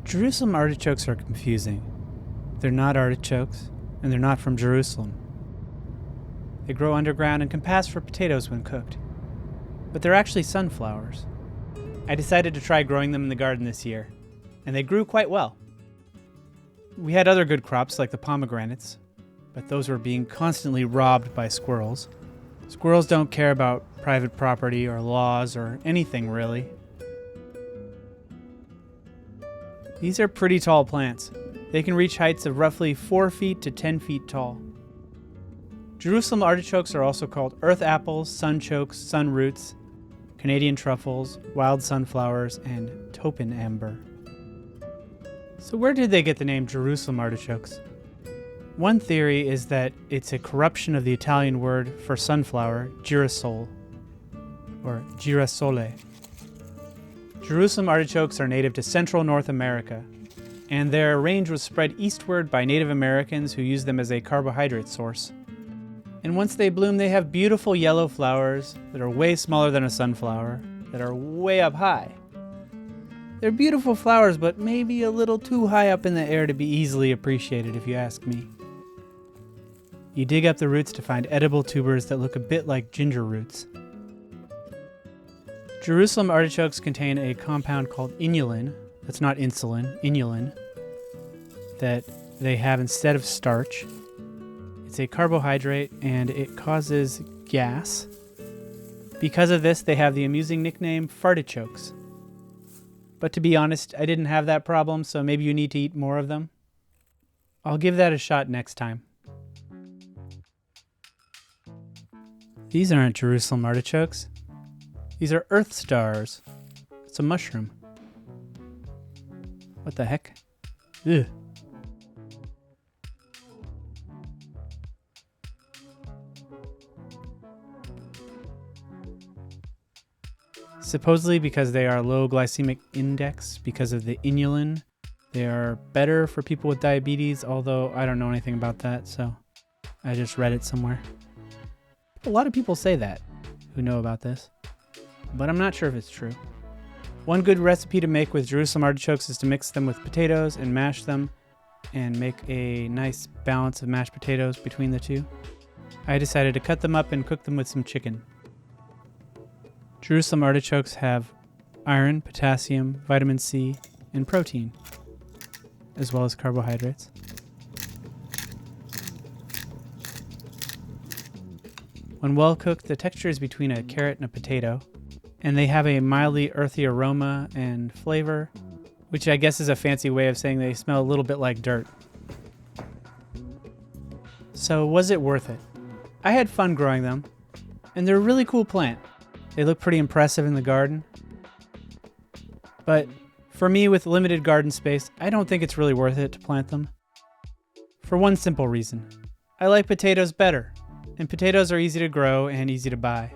Jerusalem artichokes are confusing. They're not artichokes, and they're not from Jerusalem. They grow underground and can pass for potatoes when cooked. But they're actually sunflowers. I decided to try growing them in the garden this year, and they grew quite well. We had other good crops like the pomegranates, but those were being constantly robbed by squirrels. Squirrels don't care about private property or laws or anything really. These are pretty tall plants. They can reach heights of roughly 4 feet to 10 feet tall. Jerusalem artichokes are also called earth apples, sunchokes, sunroots, Canadian truffles, wild sunflowers, and topinamber. So where did they get the name Jerusalem artichokes? One theory is that it's a corruption of the Italian word for sunflower, girasole, or girasole. Jerusalem artichokes are native to Central North America, and their range was spread eastward by Native Americans who used them as a carbohydrate source. And once they bloom, they have beautiful yellow flowers that are way smaller than a sunflower, that are way up high. They're beautiful flowers, but maybe a little too high up in the air to be easily appreciated, if you ask me. You dig up the roots to find edible tubers that look a bit like ginger roots. Jerusalem artichokes contain a compound called inulin, that's not insulin, inulin, that they have instead of starch. It's a carbohydrate and it causes gas. Because of this, they have the amusing nickname fartichokes. But to be honest, I didn't have that problem, so maybe you need to eat more of them. I'll give that a shot next time. These aren't Jerusalem artichokes. These are earth stars. It's a mushroom. What the heck? Ugh. Supposedly because they are low glycemic index because of the inulin, they are better for people with diabetes, although I don't know anything about that, so I just read it somewhere. A lot of people say that who know about this, but I'm not sure if it's true. One good recipe to make with Jerusalem artichokes is to mix them with potatoes and mash them and make a nice balance of mashed potatoes between the two. I decided to cut them up and cook them with some chicken. Jerusalem artichokes have iron, potassium, vitamin C, and protein, as well as carbohydrates. When well cooked, the texture is between a carrot and a potato, and they have a mildly earthy aroma and flavor, which I guess is a fancy way of saying they smell a little bit like dirt. So was it worth it? I had fun growing them, and they're a really cool plant. They look pretty impressive in the garden. But for me, with limited garden space, I don't think it's really worth it to plant them. For one simple reason. I like potatoes better, and potatoes are easy to grow and easy to buy.